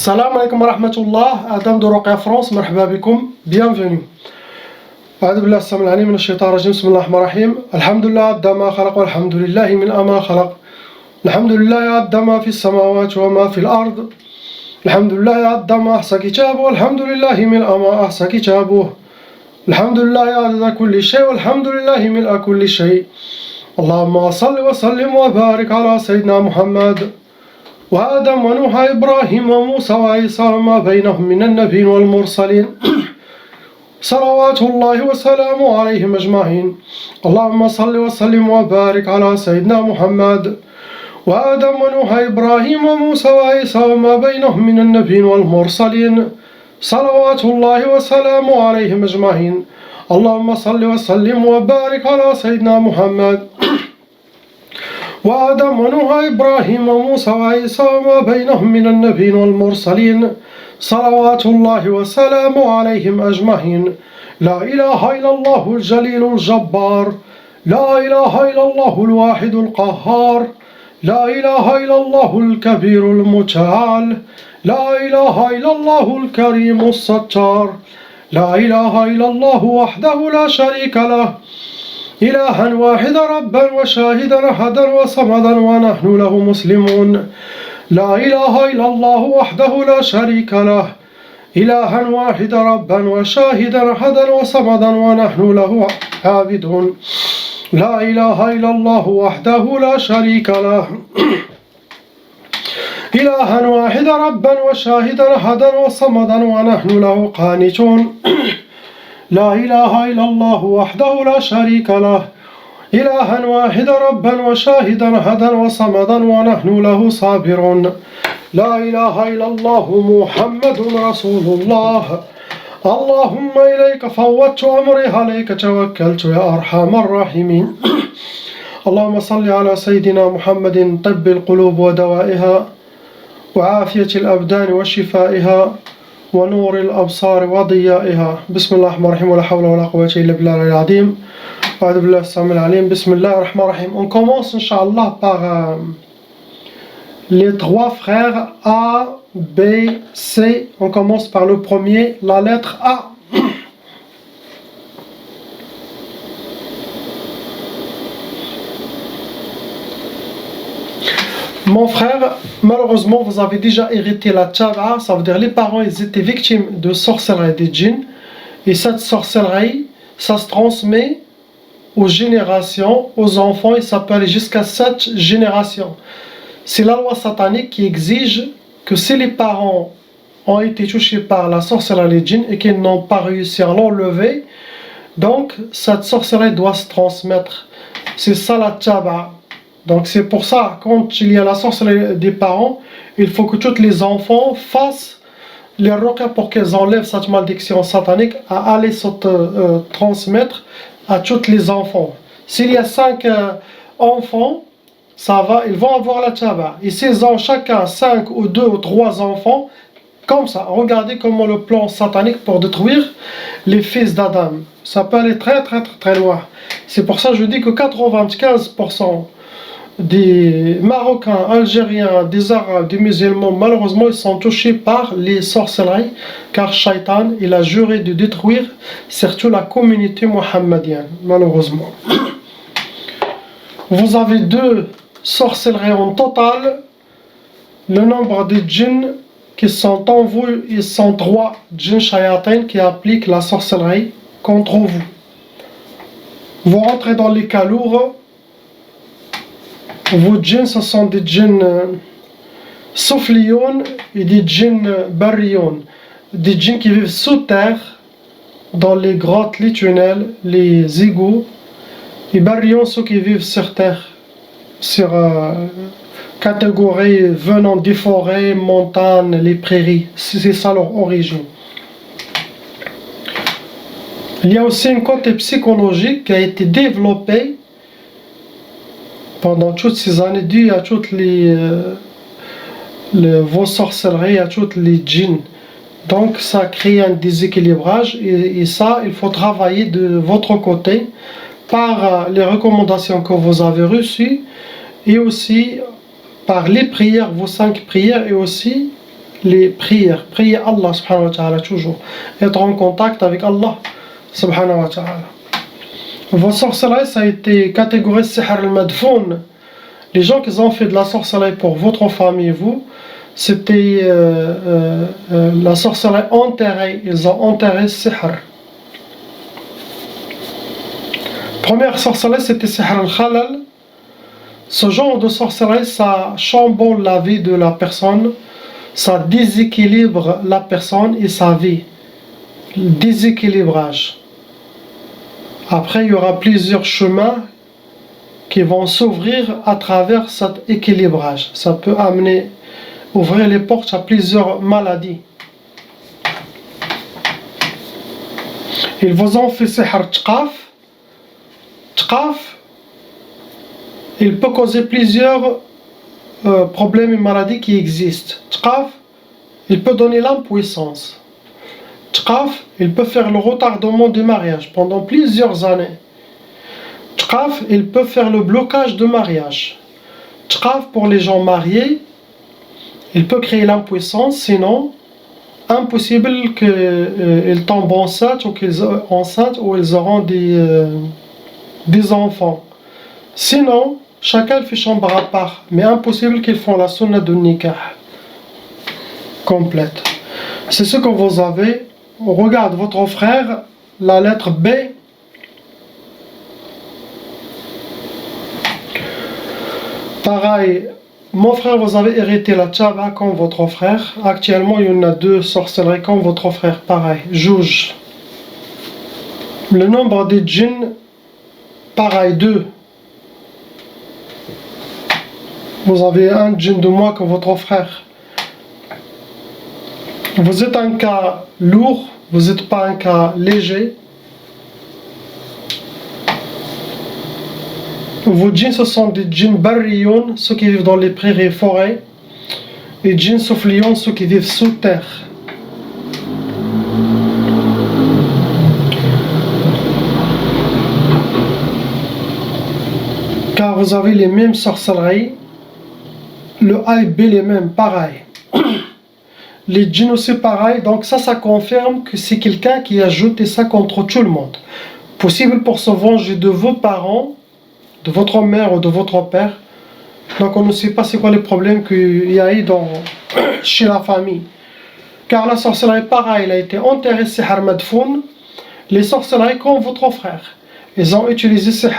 Salam alaikum wa rahmatullah, Adam de Roqia France, marhaba bikoum, bienvenue. أعوذ بالله السميع العليم من الشيطان الرجيم بسم الله الرحمن الرحيم الحمد لله عد ما خلق والحمد لله من ما خلق الحمد لله عد ما في السماوات وما في الأرض الحمد لله عد ما أحصى كتابه والحمد لله من ما أحصى كتابه الحمد لله عدد كل شيء والحمد لله من كل شيء اللهم صل وسلم وبارك على سيدنا محمد وآدم ونوح إبراهيم وموسى وعيسى وما بينهم من النبيين والمرسلين صلوات الله وسلامه عليهم أجمعين اللهم صل وسلم وبارك على سيدنا محمد وآدم ونوح إبراهيم وموسى وعيسى وما بينهم من النبيين والمرسلين صلوات الله وسلامه عليهم أجمعين اللهم صل وسلم وبارك على سيدنا محمد وآدم ونوح إبراهيم وموسى وعيسى وما بينهم من النبيين والمرسلين صلوات الله وسلامه عليهم أجمعين لا إله إلا الله الجليل الجبار لا إله إلا الله الواحد القهار لا إله إلا الله الكبير المتعال لا إله إلا الله الكريم الستار لا إله إلا الله وحده لا شريك له إلها واحدا ربا وشاهدا أحدا وصمدا ونحن له مسلمون لا إله إلا الله وحده لا شريك له إلها واحدا ربا وشاهدا أحدا وصمدا ونحن له عابدون لا إله إلا الله وحده لا شريك له إلها واحدا ربا وشاهدا أحدا وصمدا ونحن له قانتون لا إله إلا الله وحده لا شريك له إلها واحدا ربا وشاهدا أحدا وصمدا ونحن له صابرون لا إله إلا الله محمد رسول الله اللهم إليك فوضت أمري عليك توكلت يا أرحم الراحمين اللهم صل على سيدنا محمد طب القلوب ودوائها وعافية الأبدان وشفائها ونور الأبصار وضيائها بسم الله الرحمن الرحيم ولا حول ولا قوة إلا بالله العظيم أعوذ بالله السميع العليم بسم الله الرحمن الرحيم. On commence Inch'Allah par les trois frères A, B, C. On commence par le premier, la lettre A. Mon frère, malheureusement, vous avez déjà hérité la tchaba'a, ça veut dire les parents ils étaient victimes de sorcellerie des djinns, et cette sorcellerie, ça se transmet aux générations, aux enfants, et ça peut aller jusqu'à 7 générations. C'est la loi satanique qui exige que si les parents ont été touchés par la sorcellerie des djinns et qu'ils n'ont pas réussi à l'enlever, donc cette sorcellerie doit se transmettre. C'est ça la tchaba'a. Donc c'est pour ça, quand il y a la sorcellerie des parents, il faut que tous les enfants fassent les ruqya pour qu'ils enlèvent cette malédiction satanique à aller se transmettre à tous les enfants. S'il y a 5 enfants, ça va, ils vont avoir la tchaba'a. Et s'ils ont chacun 5 ou 2 ou 3 enfants, comme ça, regardez comment le plan satanique pour détruire les fils d'Adam. Ça peut aller très loin. C'est pour ça que je dis que 95% des Marocains, Algériens, des Arabes, des musulmans, malheureusement, ils sont touchés par les sorcelleries, car Shaitan, il a juré de détruire surtout la communauté mohammedienne, malheureusement. Vous avez 2 sorcelleries en total. Le nombre de djinns qui sont en vous, ils sont 3 djinns shayatin qui appliquent la sorcellerie contre vous. Vous rentrez dans les cas lourds. Vos djinns, ce sont des djinns soufliyoun et des djinns barriyoun. Des djinns qui vivent sous terre, dans les grottes, les tunnels, les égouts. Et barriyoun, ceux qui vivent sur terre, sur catégorie venant des forêts, montagnes, les prairies. C'est ça leur origine. Il y a aussi un côté psychologique qui a été développé pendant toutes ces années dû à toutes vos sorcelleries, à toutes les djinns. Donc ça crée un déséquilibrage et ça, il faut travailler de votre côté par les recommandations que vous avez reçues et aussi par les prières, vos 5 prières et aussi les prières. Priez Allah subhanahu wa ta'ala toujours. Être en contact avec Allah subhanahu wa ta'ala. Vos sorcelleries, ça a été catégorisé sihr al-madfoun. Les gens qui ont fait de la sorcellerie pour votre famille et vous, c'était la sorcellerie enterrée. Ils ont enterré sihr. Première sorcellerie, c'était sihr al-khalal. Ce genre de sorcellerie, ça chamboule la vie de la personne, ça déséquilibre la personne et sa vie. Le déséquilibrage. Après, il y aura plusieurs chemins qui vont s'ouvrir à travers cet équilibrage. Ça peut amener, ouvrir les portes à plusieurs maladies. Ils vous ont fait sihr tqaf. Tqaf, il peut causer plusieurs problèmes et maladies qui existent. Tqaf, il peut donner l'impuissance. Tqaf, il peut faire le retardement du mariage pendant plusieurs années. Tqaf, il peut faire le blocage de mariage. Tqaf, pour les gens mariés, il peut créer l'impuissance, sinon, impossible qu'ils tombent enceintes ou ils auront des enfants. Sinon, chacun fait chambre à part, mais impossible qu'ils font la sunna de nikah complète. C'est ce que vous avez. On regarde votre frère, la lettre B. Pareil, mon frère, vous avez hérité la tchaba comme votre frère. Actuellement, il y en a deux sorcelleries comme votre frère. Pareil, juge. Le nombre des djinns, pareil, 2. Vous avez un djinn de moins que votre frère. Vous êtes un cas lourd, vous n'êtes pas un cas léger. Vos djinns, ce sont des djinns barriyoun, ceux qui vivent dans les prairies et forêts, et djinns soufliyoun, ceux qui vivent sous terre. Car vous avez les mêmes sorcelleries, le A et B les mêmes, pareil. Les djinns aussi pareil, donc ça confirme que c'est quelqu'un qui a jeté ça contre tout le monde. Possible pour se venger de vos parents, de votre mère ou de votre père. Donc on ne sait pas c'est quoi les problèmes qu'il y a eu chez la famille. Car la sorcellerie pareil, elle a été enterrée sihr madfoun. Les sorcelleries comme votre frère. Ils ont utilisé sihr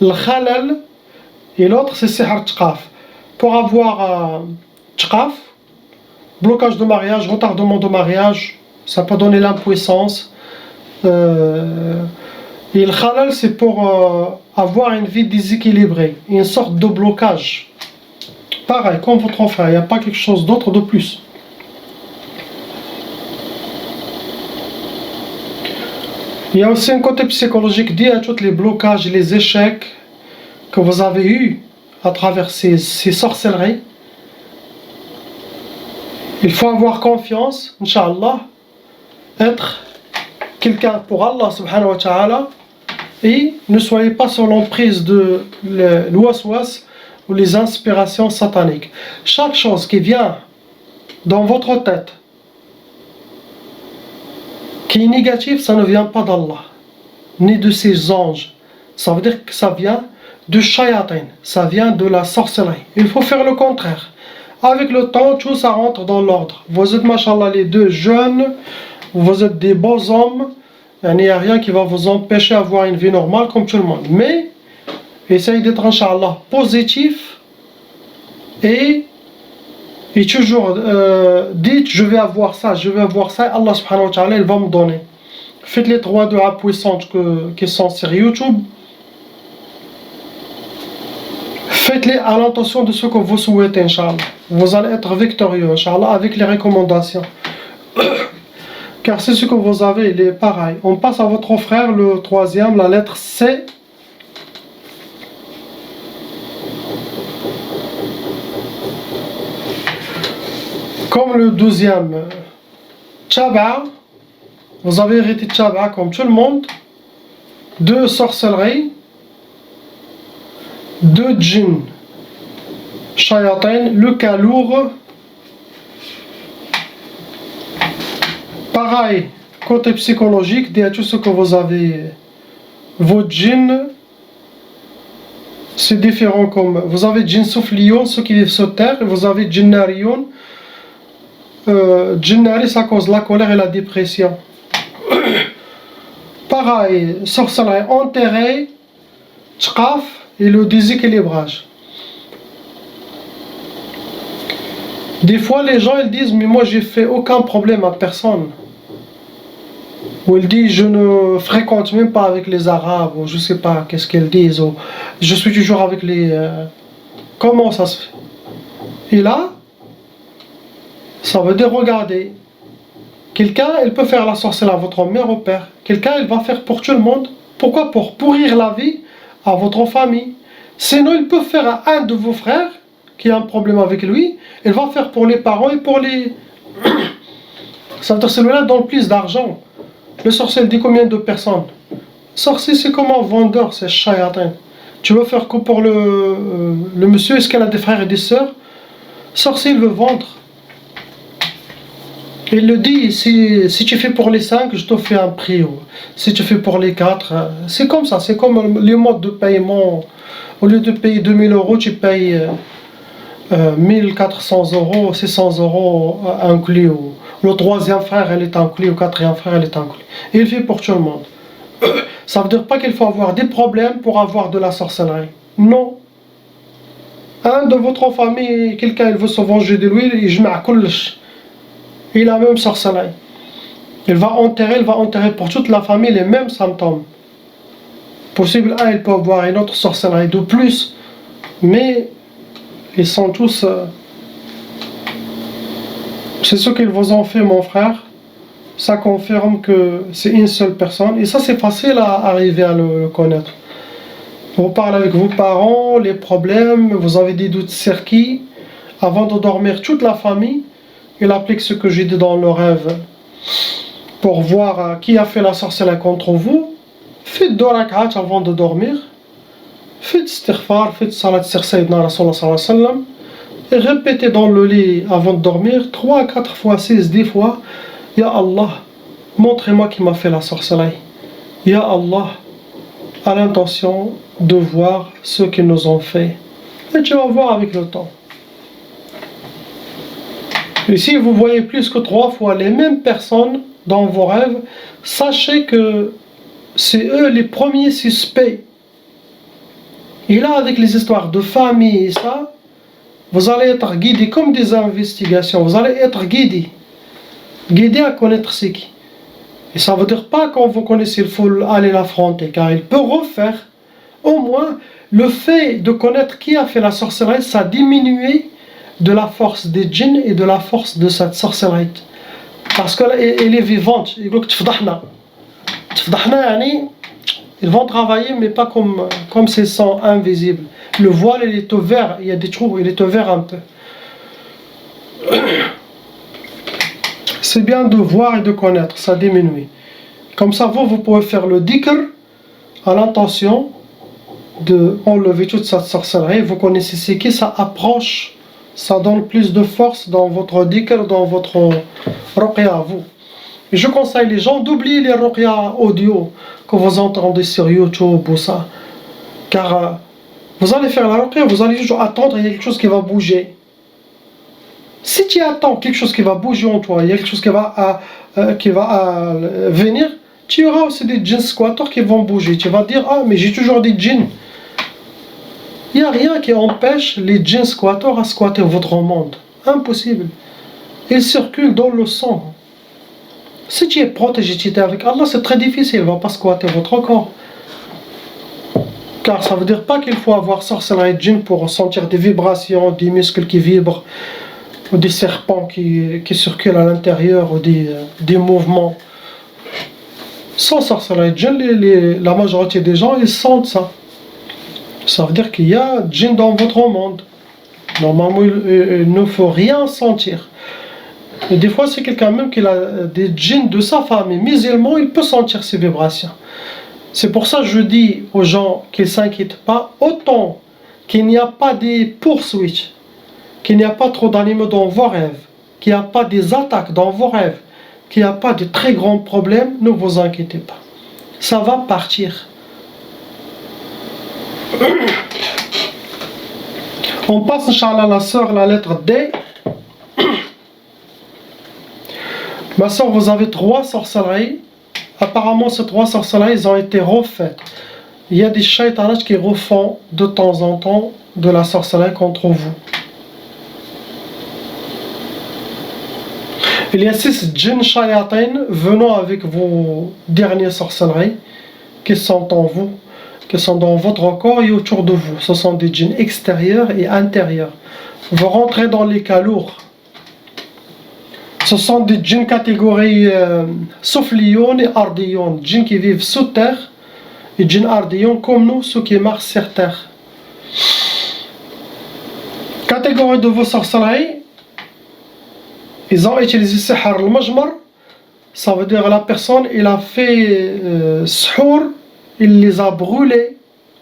al-khalal et l'autre c'est sihr tqaf. Pour avoir tqaf, blocage de mariage, retardement de mariage, ça peut donner l'impuissance. Et le khalal, c'est pour avoir une vie déséquilibrée, une sorte de blocage. Pareil, comme votre frère, il n'y a pas quelque chose d'autre de plus. Il y a aussi un côté psychologique dit à tous les blocages et les échecs que vous avez eus à travers ces sorcelleries. Il faut avoir confiance, Inch'Allah, être quelqu'un pour Allah subhanahu wa ta'ala, et ne soyez pas sous l'emprise de l'ouasouas ou les inspirations sataniques. Chaque chose qui vient dans votre tête, qui est négative, ça ne vient pas d'Allah, ni de ses anges. Ça veut dire que ça vient du shayatin, ça vient de la sorcellerie. Il faut faire le contraire. Avec le temps, tout ça rentre dans l'ordre. Vous êtes, machallah, les deux jeunes, vous êtes des beaux hommes, il n'y a rien qui va vous empêcher d'avoir une vie normale comme tout le monde. Mais, essayez d'être, inchallah, positif et toujours dites, je vais avoir ça, Allah subhanahu wa ta'ala, il va me donner. Faites les 3 duas puissantes qui sont sur YouTube. Faites-les à l'intention de ce que vous souhaitez, Inch'Allah. Vous allez être victorieux, Inch'Allah, avec les recommandations. Car c'est ce que vous avez, il est pareil. On passe à votre frère, le troisième, la lettre C. Comme le 12e, Tchaba. Vous avez hérité Tchaba comme tout le monde. 2 sorcelleries. 2 djinns, shayatin, le cas lourd, Pareil, côté psychologique, dis à tout ce que vous avez, votre djinn, c'est différent comme, vous avez djinn soufflion, ceux qui vivent sur terre, et vous avez djinnarion. Djinnari, ça cause la colère et la dépression. Pareil, sorcellerie enterrée, tchkaf et le déséquilibrage. Des fois, les gens ils disent, mais moi j'ai fait aucun problème à personne. Ou ils disent, je ne fréquente même pas avec les Arabes, ou je sais pas qu'est-ce qu'ils disent, ou je suis toujours avec les... Comment ça se fait? Et là, ça veut dire, regardez, quelqu'un, il peut faire la sorcellerie à votre mère ou père. Quelqu'un, il va faire pour tout le monde. Pourquoi? Pour pourrir la vie à votre famille. Sinon, il peut faire à un de vos frères qui a un problème avec lui. Il va faire pour les parents et pour les... Ça veut dire celui-là donne plus d'argent. Le sorcier, il dit combien de personnes? Le sorcier, c'est comme un vendeur, c'est chayatin. Tu veux faire que pour le monsieur, est-ce qu'elle a des frères et des sœurs? Le sorcier, il veut vendre. Il le dit, si tu fais pour les 5, je te fais un prix. Si tu fais pour les 4, c'est comme ça, c'est comme les modes de paiement. Au lieu de payer 2000 euros, tu payes 1400 euros, 600 euros inclus. Le troisième frère, elle est inclus, le quatrième frère, elle est inclus. Et il fait pour tout le monde. Ça veut dire pas qu'il faut avoir des problèmes pour avoir de la sorcellerie. Non. Un de votre famille, quelqu'un il veut se venger de lui, il jma' kulch. Il a même sorcellerie. Il va enterrer pour toute la famille les mêmes symptômes. Possible, il peut avoir une autre sorcellerie de plus, mais ils sont tous... C'est ce qu'ils vous ont fait, mon frère. Ça confirme que c'est une seule personne. Et ça, c'est facile à arriver à le connaître. Vous parlez avec vos parents, les problèmes, vous avez des doutes sur qui. Avant de dormir, toute la famille, il applique ce que j'ai dit dans le rêve pour voir qui a fait la sorcellerie contre vous. Faites 2 rak'at avant de dormir. Faites istighfar, faites salat sur Sayyidina Rasulullah sallallahu alayhi wa sallam. Et répétez dans le lit avant de dormir 3, 4 fois, 6, 10 fois. Ya Allah, montrez-moi qui m'a fait la sorcellerie. Ya Allah, à l'intention de voir ce qu'ils nous ont fait. Et tu vas voir avec le temps. Et si vous voyez plus que 3 fois les mêmes personnes dans vos rêves, sachez que c'est eux les premiers suspects. Et là, avec les histoires de famille et ça, vous allez être guidés comme des investigations. Vous allez être guidés à connaître c'est qui. Et ça ne veut dire pas quand vous connaissez, il faut aller l'affronter, car il peut refaire. Au moins, le fait de connaître qui a fait la sorcellerie, ça a diminué de la force des djinns et de la force de cette sorcellerie. Parce qu'elle est vivante. Ils vont travailler, mais pas comme s'ils sont invisibles. Le voile, il est ouvert, il y a des trous, il est ouvert un peu. C'est bien de voir et de connaître, ça diminue. Comme ça, vous pouvez faire le dhikr à l'intention de enlever toute cette sorcellerie. Vous connaissez ce qui, ça approche, ça donne plus de force dans votre dhikr, dans votre ruqya à vous. Et je conseille les gens d'oublier les ruqya audio que vous entendez sur YouTube ou ça. Car vous allez faire la ruqya, vous allez toujours attendre, il y a quelque chose qui va bouger. Si tu attends quelque chose qui va bouger en toi, il y a quelque chose qui va venir, tu auras aussi des djinns squatters qui vont bouger. Tu vas dire, ah mais j'ai toujours des djinns. Il n'y a rien qui empêche les djinns squatters à squatter votre monde. Impossible. Ils circulent dans le sang. Si tu es protégé, tu es avec Allah, c'est très difficile, il ne va pas squatter votre corps. Car ça ne veut dire pas qu'il faut avoir sorcellerie djinn pour ressentir des vibrations, des muscles qui vibrent, ou des serpents qui circulent à l'intérieur, ou des mouvements. Sans sorcellerie djinn, la majorité des gens, ils sentent ça. Ça veut dire qu'il y a djinn dans votre monde. Normalement, il ne faut rien sentir. Et des fois, c'est quelqu'un même qui a des djinns de sa famille musulman, il peut sentir ces vibrations. C'est pour ça que je dis aux gens qu'ils ne s'inquiètent pas, autant qu'il n'y a pas des poursuites, qu'il n'y a pas trop d'animaux dans vos rêves, qu'il n'y a pas des attaques dans vos rêves, qu'il n'y a pas de très grands problèmes, ne vous inquiétez pas. Ça va partir. On passe, Inch'Allah, la sœur, la lettre D. Ma sœur, vous avez 3 sorcelleries. Apparemment, ces 3 sorcelleries ont été refaites. Il y a des shaytanages qui refont de temps en temps de la sorcellerie contre vous. Il y a 6 djinns shayatin venant avec vos dernières sorcelleries qui sont en vous, qui sont dans votre corps et autour de vous. Ce sont des djinns extérieurs et intérieurs. Vous rentrez dans les cas lourds. Ce sont des djinns catégorie Sufliyon et Ardiyon, djinns qui vivent sous terre, et djinns Ardiyon comme nous, ceux qui marchent sur terre. Catégorie de vos sorcelleries, ils ont utilisé Sihr al-Majmar, ça veut dire la personne, il a fait Sihur, il les a brûlés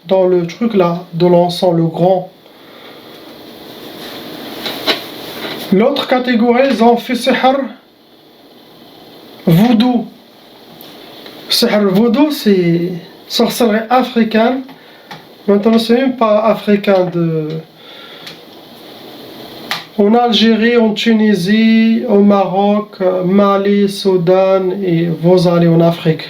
dans le truc là, de l'encens, le grand. L'autre catégorie, ils ont fait Sihr Voodoo. Sihr Voodoo, c'est sorcellerie africaine. Maintenant, c'est même pas africain en Algérie, en Tunisie, au Maroc, Mali, Soudan et vous allez en Afrique.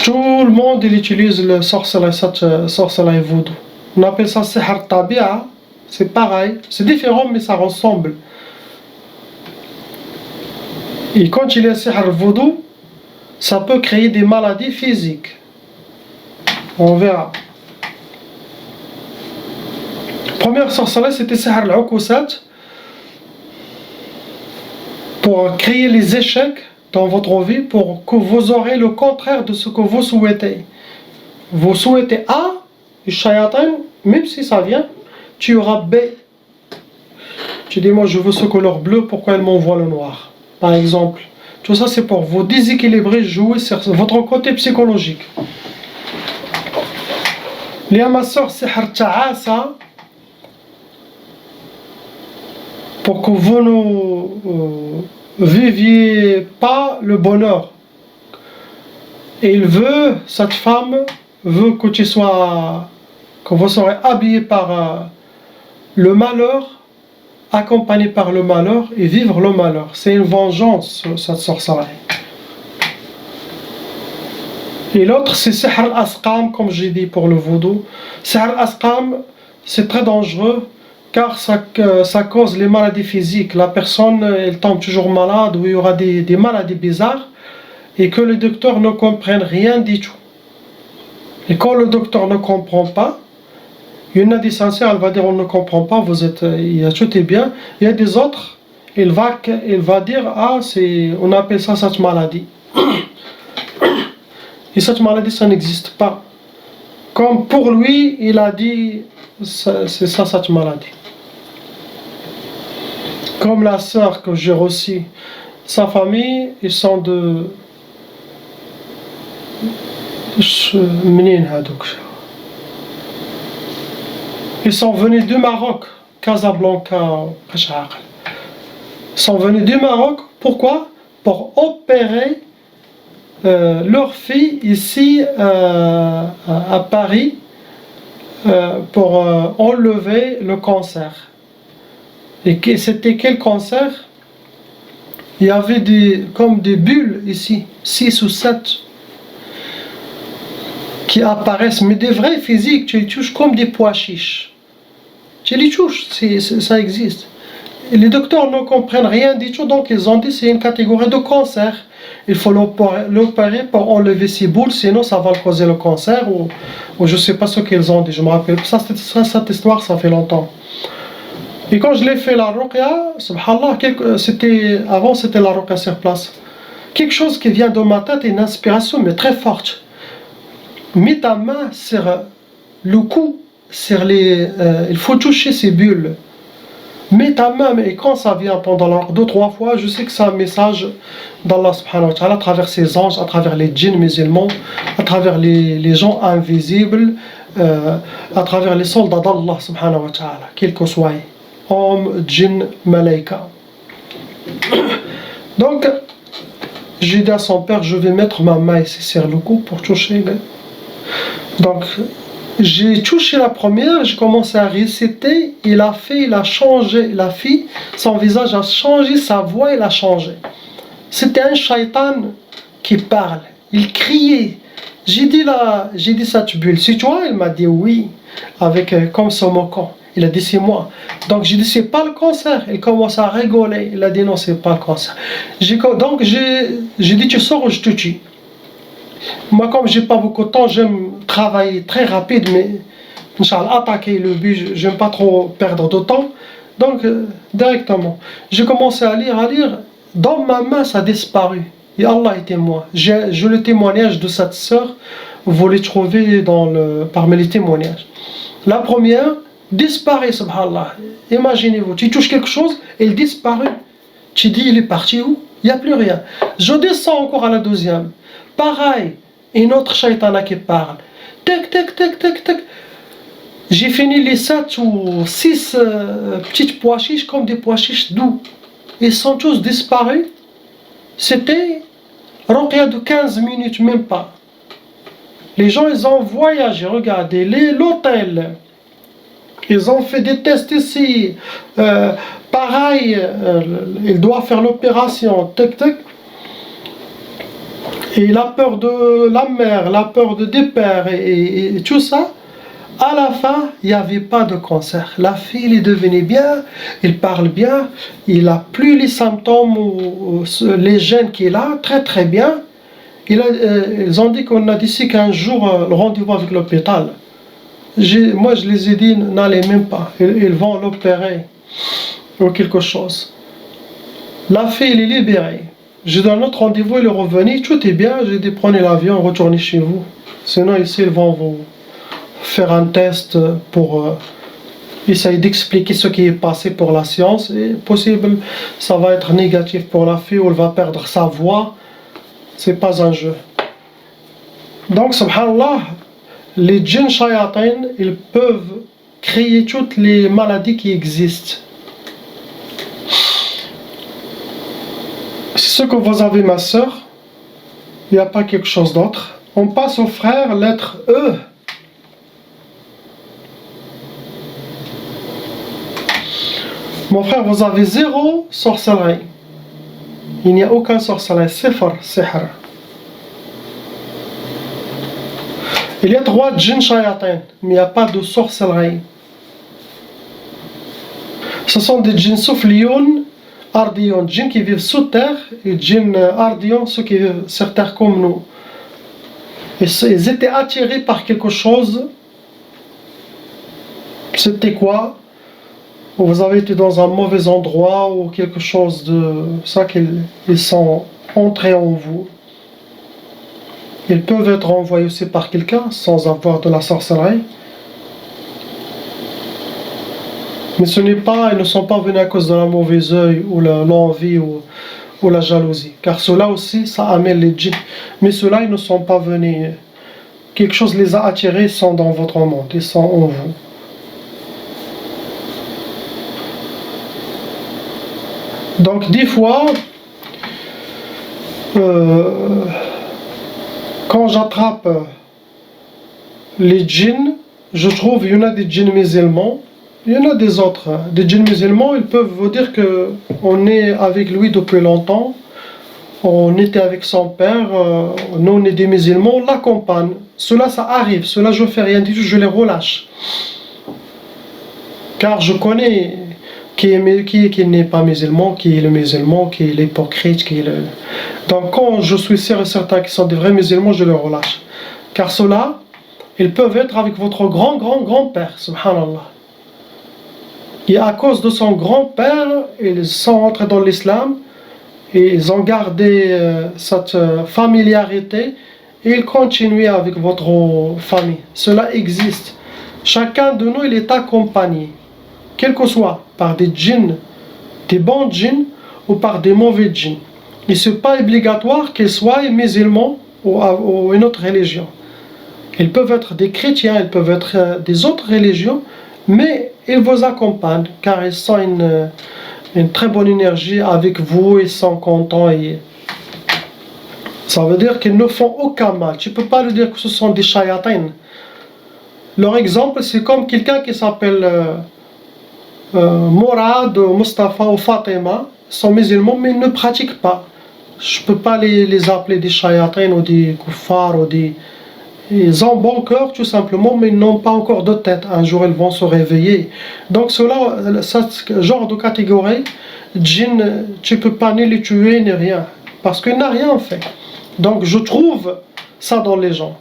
Tout le monde il utilise le sorcellerie voodoo. On appelle ça Sihr Tabi'a. C'est pareil, c'est différent mais ça ressemble. Et quand il y a Sihr Voodoo, ça peut créer des maladies physiques. On verra. Première sorcellerie, c'était Sihr al-Ukusat, pour créer les échecs dans votre vie, pour que vous aurez le contraire de ce que vous souhaitez. Vous souhaitez A, le shayatin, même si ça vient, tu auras B. Tu dis, moi je veux ce couleur bleu, pourquoi elle m'envoie le noir? Par exemple. Tout ça c'est pour vous déséquilibrer, jouer sur votre côté psychologique. Il y a ma soeur Sihr Ta'asa, pour que vous ne viviez pas le bonheur. Et il veut, cette femme veut que que vous serez habillé par le malheur, accompagné par le malheur et vivre le malheur. C'est une vengeance, cette sorcellerie. Et l'autre, c'est Sihr al-Asqam, comme j'ai dit pour le vaudou. Sihr al-Asqam, c'est très dangereux, car ça cause les maladies physiques. La personne, elle tombe toujours malade, ou il y aura des maladies bizarres, et que le docteur ne comprenne rien du tout. Et quand le docteur ne comprend pas, il y en a des sincères, elle va dire on ne comprend pas, tout est bien. Il y a des autres, il va dire on appelle ça cette maladie. Et cette maladie, ça n'existe pas. Comme pour lui, il a dit c'est ça cette maladie. Comme la sœur que j'ai reçue, sa famille, ils sont de ils sont venus du Maroc, Casablanca, ils sont venus du Maroc, pourquoi? Pour opérer leur fille ici à Paris, pour enlever le cancer. Et c'était quel cancer? Il y avait comme des bulles ici, 6 ou 7 qui apparaissent, mais des vrais physiques, tu les touches comme des pois chiches. Tu les touches, ça existe. Et les docteurs ne comprennent rien du tout, donc ils ont dit c'est une catégorie de cancer. Il faut l'opérer pour enlever ces boules, sinon ça va causer le cancer, ou je ne sais pas ce qu'ils ont dit, je me rappelle. Cette histoire, ça fait longtemps. Et quand je l'ai fait la ruqya, subhanallah, avant c'était la ruqya sur place. Quelque chose qui vient de ma tête, une inspiration, mais très forte. Mets ta main sur le cou, il faut toucher ces bulles. Mets ta main, et quand ça vient pendant 2-3 fois, je sais que c'est un message d'Allah subhanahu wa ta'ala, à travers ses anges, à travers les djinns musulmans, à travers les gens invisibles, à travers les soldats d'Allah subhanahu wa ta'ala, quels que soient, hommes, djinns, malaïka. Donc, j'ai dit à son père, je vais mettre ma main ici sur le cou pour toucher. Donc, j'ai touché la première, j'ai commencé à réciter, il a changé, la fille, son visage a changé, sa voix, elle a changé. C'était un shaitan qui parle, il criait. J'ai dit ça, tu c'est toi? Il m'a dit oui, avec comme se moquant. Il a dit c'est moi. Donc j'ai dit c'est pas le cancer. Il commence à rigoler. Il a dit non, c'est pas le cancer. Donc j'ai dit tu sors ou je te tue. Moi, comme j'ai pas beaucoup de temps, j'aime travailler très rapide, mais Inch'Allah, attaquer le but, j'aime pas trop perdre de temps. Donc, directement, j'ai commencé à lire. Dans ma main, ça a disparu. Et Allah est témoin. Je le témoignage de cette sœur, vous les trouvez parmi les témoignages. La première, disparaît, subhanallah. Imaginez-vous, tu touches quelque chose, il disparaît. Tu dis, il est parti où? Il n'y a plus rien. Je descends encore à la deuxième. Pareil, une autre shaitana qui parle. Tac, tac, tac, tac, tac. J'ai fini les 7 ou 6 petites pois chiches comme des pois chiches doux. Ils sont tous disparus. C'était Ruqya de 15 minutes, même pas. Les gens, ils ont voyagé, regardez, l'hôtel. Ils ont fait des tests ici. Pareil, il doit faire l'opération. Tac, tac. Et la peur de la mère, la peur des pères et tout ça, à la fin, il n'y avait pas de cancer. La fille, elle est devenue bien, il parle bien, il n'a plus les symptômes ou les gènes qu'il a, très très bien. Ils ont dit qu'on a d'ici 15 jours le rendez-vous avec l'hôpital. Moi, je les ai dit, n'allez même pas, ils vont l'opérer ou quelque chose. La fille, elle est libérée. J'ai donné notre rendez-vous, il est revenu, tout est bien, j'ai dit prenez l'avion, retournez chez vous. Sinon ici ils vont vous faire un test pour essayer d'expliquer ce qui est passé pour la science. Et possible, ça va être négatif pour la fille ou elle va perdre sa voix. C'est pas un jeu. Donc subhanallah, les djinns shayatin, ils peuvent créer toutes les maladies qui existent. C'est ce que vous avez, ma soeur. Il n'y a pas quelque chose d'autre. On passe au frère, lettre E. Mon frère, vous avez 0 sorcellerie. Il n'y a aucun sorcellerie. Sifr, sihr. Il y a 3 djinns shayatin, mais il n'y a pas de sorcellerie. Ce sont des djinns soufflioun, ardion, djinns qui vivent sous terre, et djinns ardion, ceux qui vivent sur terre comme nous. Ils étaient attirés par quelque chose. C'était quoi? Vous avez été dans un mauvais endroit ou quelque chose de ça qu'ils sont entrés en vous. Ils peuvent être envoyés aussi par quelqu'un sans avoir de la sorcellerie. Mais ils ne sont pas venus à cause de la mauvaise œil ou l'envie ou la jalousie. Car cela aussi, ça amène les djinns. Mais ceux-là, ils ne sont pas venus. Quelque chose les a attirés, ils sont dans votre monde, ils sont en vous. Donc, des fois, quand j'attrape les djinns, je trouve qu'il y en a des djinns musulmans. Il y en a des autres. Des djinns musulmans, ils peuvent vous dire qu'on est avec lui depuis longtemps. On était avec son père. Nous, on est des musulmans, on l'accompagne. Cela, ça arrive. Cela, je ne fais rien du tout, je les relâche. Car je connais qui n'est pas musulman, qui est le musulman, qui est l'hypocrite, qui est le... Donc, quand je suis sûr et certain qu'ils sont des vrais musulmans, je les relâche. Car cela, ils peuvent être avec votre grand-grand-grand-père, subhanallah. Et à cause de son grand-père, ils sont entrés dans l'islam, et ils ont gardé cette familiarité, et ils continuent avec votre famille. Cela existe. Chacun de nous, il est accompagné, quel que soit, par des djinns, des bons djinns, ou par des mauvais djinns. Et ce n'est pas obligatoire qu'ils soient musulmans ou une autre religion. Ils peuvent être des chrétiens, ils peuvent être des autres religions, mais ils vous accompagnent car ils sont une très bonne énergie avec vous, ils sont contents. Ça veut dire qu'ils ne font aucun mal. Tu ne peux pas lui dire que ce sont des shayatins. Leur exemple, c'est comme quelqu'un qui s'appelle Mourad, Mustafa ou Fatima. Ils sont musulmans, mais ils ne pratiquent pas. Je ne peux pas les appeler des shayatins ou des kuffars ou des... Ils ont bon cœur tout simplement, mais ils n'ont pas encore de tête. Un jour, ils vont se réveiller. Donc, ce genre de catégorie, djinn, tu ne peux pas ni les tuer ni rien. Parce qu'il n'a rien fait. Donc, je trouve ça dans les gens.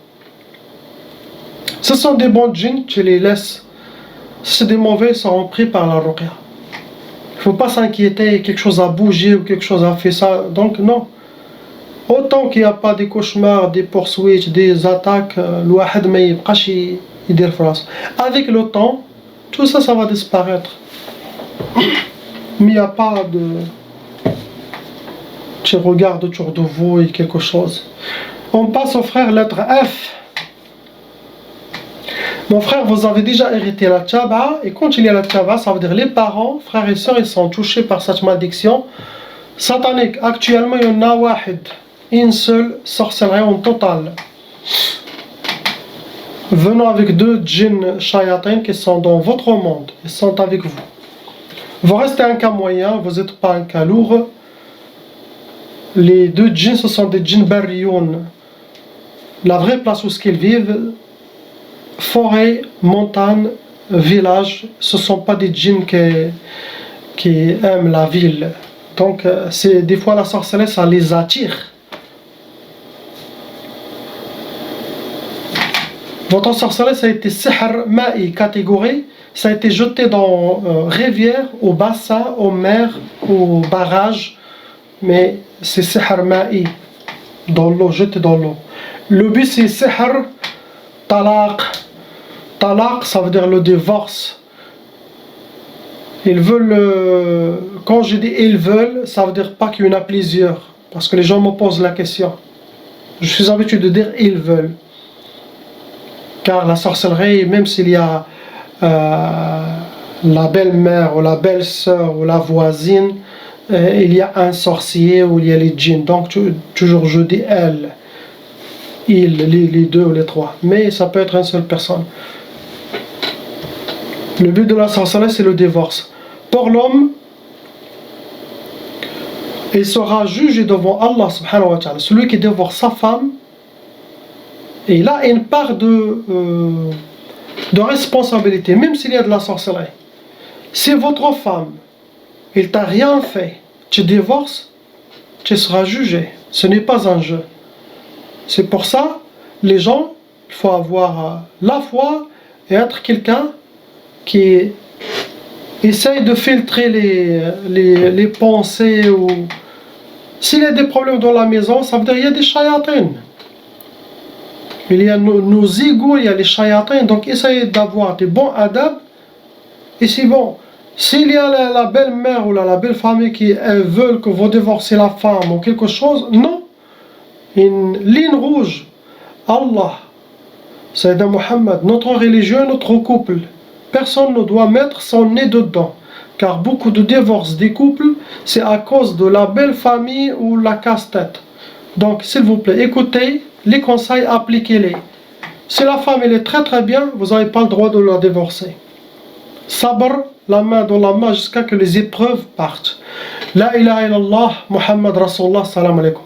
Ce sont des bons djinns, tu les laisses. Si c'est des mauvais, ils seront pris par la ruqya. Il ne faut pas s'inquiéter, quelque chose a bougé ou quelque chose a fait ça. Donc, non. Autant qu'il n'y a pas des cauchemars, des poursuites, des attaques, avec le temps, tout ça, ça va disparaître. Mais il n'y a pas de... Tu regardes autour de vous et quelque chose. On passe au frère lettre F. Mon frère, vous avez déjà hérité la tchaba, et quand il y a la tchaba, ça veut dire les parents, frères et sœurs, ils sont touchés par cette malédiction satanique. Actuellement, il y en a wahid. Une seule sorcellerie en total. Venons avec 2 djinns shayatins qui sont dans votre monde. Ils sont avec vous. Vous restez un cas moyen, vous n'êtes pas un cas lourd. Les 2 djinns, ce sont des djinns barrioun. La vraie place où ils vivent, forêt, montagne, village, ce ne sont pas des djinns qui aiment la ville. Donc, des fois la sorcellerie, ça les attire. Votre sorcellerie, ça a été sihr ma'i, catégorie, ça a été jeté dans rivière, au bassin, aux mers, au barrage, mais c'est sihr ma'i, dans l'eau, jeté dans l'eau. Le but c'est sihr talaq. Talaq, ça veut dire le divorce. Ils veulent, quand je dis ils veulent, ça veut dire pas qu'il y en a plusieurs, parce que les gens me posent la question. Je suis habitué de dire ils veulent. Car la sorcellerie, même s'il y a la belle-mère ou la belle-sœur ou la voisine, il y a un sorcier ou il y a les djinns. Donc toujours je dis elle, il, les 2 ou les 3. Mais ça peut être une seule personne. Le but de la sorcellerie, c'est le divorce. Pour l'homme, il sera jugé devant Allah subhanahu wa ta'ala. Celui qui divorce sa femme, et là, il y a une part de responsabilité, même s'il y a de la sorcellerie. Si votre femme, elle t'a rien fait, tu divorces, tu seras jugé. Ce n'est pas un jeu. C'est pour ça, les gens, il faut avoir la foi et être quelqu'un qui essaye de filtrer les pensées. Ou s'il y a des problèmes dans la maison, ça veut dire qu'il y a des shayatins. Il y a nos égos, il y a les shayatins, donc essayez d'avoir des bons adab. Et c'est bon. S'il y a la belle-mère ou la belle famille qui veulent que vous divorcez la femme ou quelque chose, non. Une ligne rouge. Allah, Sayyidina Muhammad, notre religion, notre couple. Personne ne doit mettre son nez dedans. Car beaucoup de divorces des couples, c'est à cause de la belle famille ou la casse-tête. Donc, s'il vous plaît, écoutez les conseils, appliquez-les. Si la femme elle est très très bien, vous n'avez pas le droit de la divorcer. Sabr, la main dans la main jusqu'à que les épreuves partent. La ilaha illallah, Muhammad Rasulullah, salam alaikum.